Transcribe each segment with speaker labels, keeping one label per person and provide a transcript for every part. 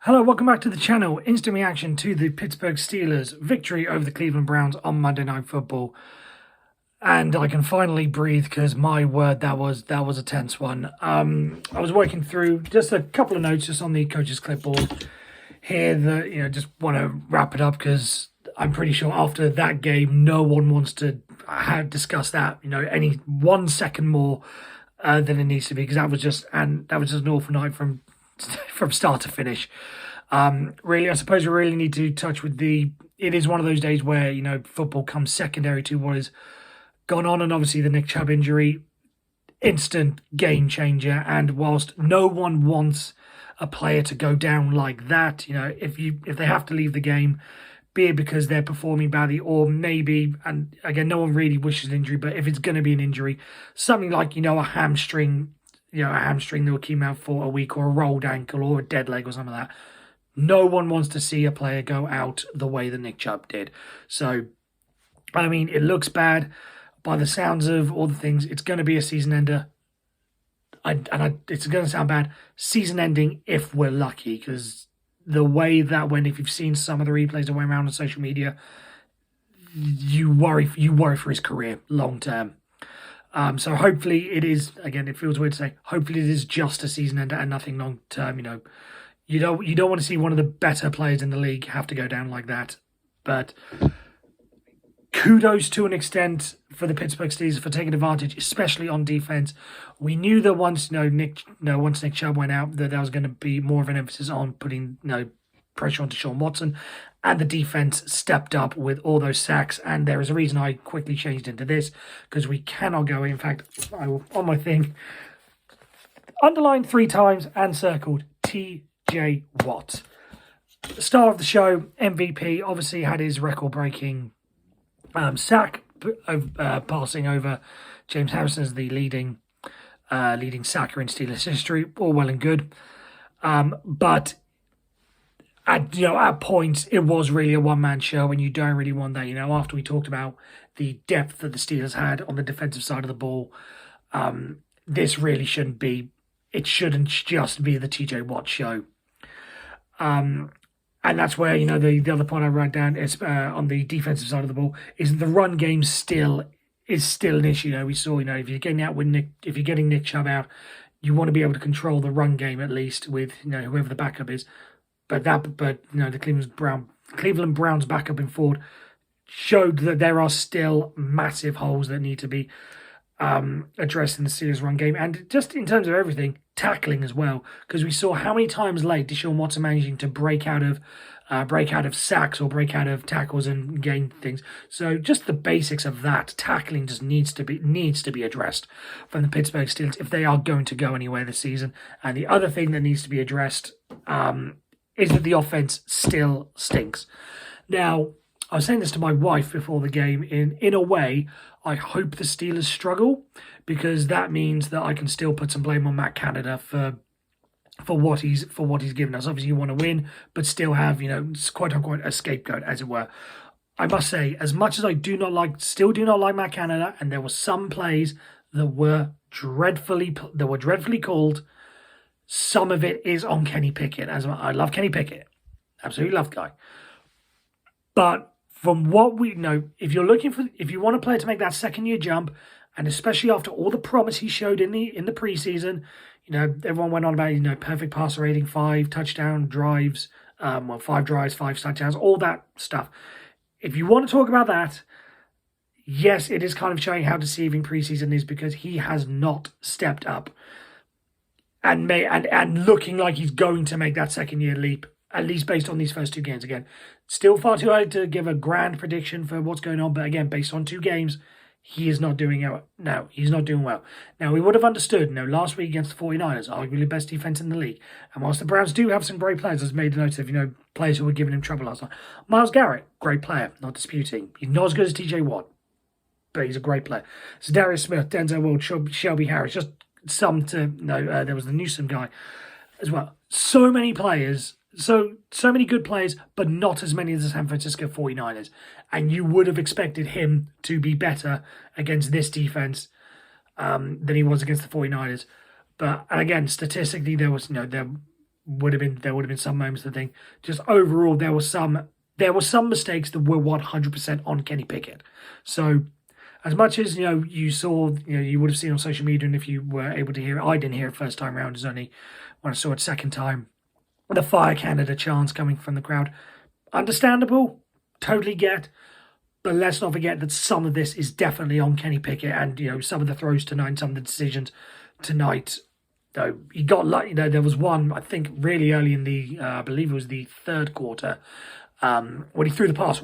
Speaker 1: Hello, welcome back to the channel. Instant reaction to the Pittsburgh Steelers victory over the Cleveland Browns on Monday Night Football. And I can finally breathe because my word, that was a tense one. I was working through just a couple of notes just on the coach's clipboard here that, just want to wrap it up because I'm pretty sure after that game, no one wants to discuss that, any 1 second more than it needs to be, because that was just an awful night from start to finish. Really, I suppose we really need to touch with it is one of those days where, football comes secondary to what has gone on, and obviously the Nick Chubb injury, instant game changer. And whilst no one wants a player to go down like that, if they have to leave the game, be it because they're performing badly or maybe, and again, no one really wishes an injury, but if it's going to be an injury, something like, a hamstring, a hamstring that will keep him out for a week, or a rolled ankle or a dead leg or something like that. No one wants to see a player go out the way that Nick Chubb did. So, I mean, it looks bad. By the sounds of all the things, it's going to be a season ender. It's going to sound bad. Season ending if we're lucky, because the way that went, if you've seen some of the replays that went around on social media, you worry for his career long term. So hopefully it is, again, it feels weird to say, hopefully it is just a season ender and nothing long term. You don't want to see one of the better players in the league have to go down like that. But kudos to an extent for the Pittsburgh Steelers for taking advantage, especially on defense. We knew that once Nick Chubb went out, that there was going to be more of an emphasis on putting pressure onto Sean Watson, and the defense stepped up with all those sacks. And there is a reason I quickly changed into this, because we cannot go. In fact, I will, on my thing, underlined 3 times and circled T.J. Watt, star of the show, MVP. Obviously had his record-breaking sack, passing over James Harrison as the leading sacker in Steelers history. All well and good, but at points it was really a one-man show, and you don't really want that. After we talked about the depth that the Steelers had on the defensive side of the ball, this really shouldn't be. It shouldn't just be the TJ Watt show. And that's where, the other point I write down is on the defensive side of the ball is the run game is still an issue. We saw, if you're getting Nick Chubb out, you want to be able to control the run game at least with, whoever the backup is. But the Cleveland Browns backup in Ford showed that there are still massive holes that need to be addressed in the Steelers run game, and just in terms of everything, tackling as well, because we saw how many times late Deshaun Watson managing to break out of sacks or break out of tackles and gain things. So just the basics of that tackling just needs to be addressed from the Pittsburgh Steelers if they are going to go anywhere this season. And the other thing that needs to be addressed is that the offense still stinks. Now, I was saying this to my wife before the game. In a way, I hope the Steelers struggle, because that means that I can still put some blame on Matt Canada for what he's given us. Obviously, you want to win, but still have quote unquote a scapegoat, as it were. I must say, as much as I do not like Matt Canada, and there were some plays that were dreadfully called. Some of it is on Kenny Pickett. As I love Kenny Pickett, absolutely love the guy, but from what we know, if you want a player to make that second-year jump, and especially after all the promise he showed in the preseason, everyone went on about perfect passer rating, 5 touchdown drives, 5 drives, 5 touchdowns, all that stuff. If you want to talk about that, yes, it is kind of showing how deceiving preseason is, because he has not stepped up and looking like he's going to make that second-year leap, at least based on these first 2 games. Again, still far too early to give a grand prediction for what's going on, but again, based on 2 games, he is not doing well. No, he's not doing well. Now, we would have understood, last week against the 49ers, arguably the best defense in the league. And whilst the Browns do have some great players, as made note of, players who were giving him trouble last night. Myles Garrett, great player, not disputing. He's not as good as TJ Watt, but he's a great player. So Darius Smith, Denzel Ward, Shelby Harris, just some to know. There was the Newsom guy as well. So many players. So many good players, but not as many as the San Francisco 49ers. And you would have expected him to be better against this defense than he was against the 49ers. And again, statistically, there was, there would have been some moments to think. Just overall, there were some mistakes that were 100% on Kenny Pickett. So as much as you saw, you would have seen on social media, and if you were able to hear it, I didn't hear it first time round. It's only when I saw it second time. The Fire Canada chants coming from the crowd, understandable, totally get. But let's not forget that some of this is definitely on Kenny Pickett, and some of the throws tonight, some of the decisions tonight. Though he got lucky. There was one, I think, really early in the, I believe it was the third quarter, when he threw the pass.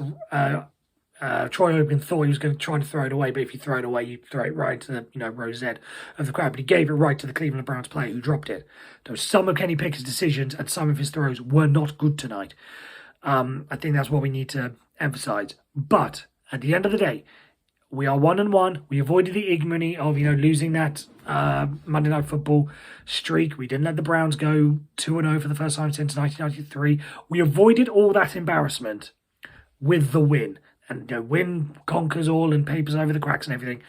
Speaker 1: Troy Aikman thought he was going to try to throw it away, but if you throw it away, you throw it right to the row Z of the crowd. But he gave it right to the Cleveland Browns player who dropped it. So some of Kenny Pickett's decisions and some of his throws were not good tonight. I think that's what we need to emphasize. But at the end of the day, we are 1-1. We avoided the ignominy of losing that Monday Night Football streak. We didn't let the Browns go 2-0 for the first time since 1993. We avoided all that embarrassment with the win. And win conquers all and papers over the cracks and everything.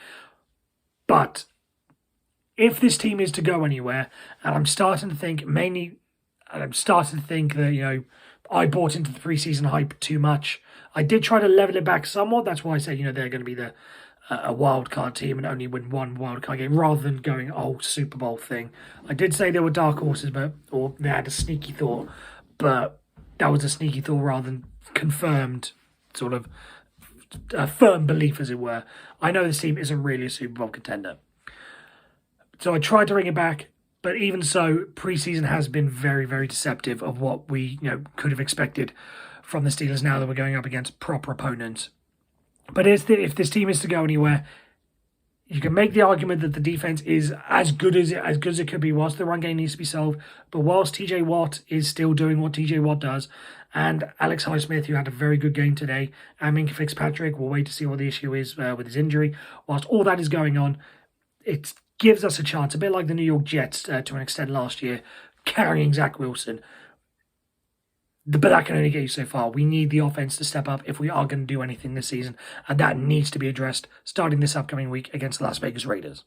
Speaker 1: But if this team is to go anywhere, and I'm starting to think that, I bought into the preseason hype too much. I did try to level it back somewhat. That's why I say, they're going to be a wild card team and only win one wild card game rather than going, Super Bowl thing. I did say there were dark horses, or they had a sneaky thought, but that was a sneaky thought rather than confirmed sort of a firm belief, as it were. I know this team isn't really a Super Bowl contender. So I tried to bring it back, but even so, preseason has been very, very deceptive of what we could have expected from the Steelers now that we're going up against proper opponents. But if this team is to go anywhere, you can make the argument that the defense is as good as it could be whilst the run game needs to be solved. But whilst TJ Watt is still doing what TJ Watt does, and Alex Highsmith, who had a very good game today, and Minkah Fitzpatrick, we'll wait to see what the issue is with his injury. Whilst all that is going on, it gives us a chance, a bit like the New York Jets to an extent last year, carrying Zach Wilson. But that can only get you so far. We need the offense to step up if we are going to do anything this season, and that needs to be addressed starting this upcoming week against the Las Vegas Raiders.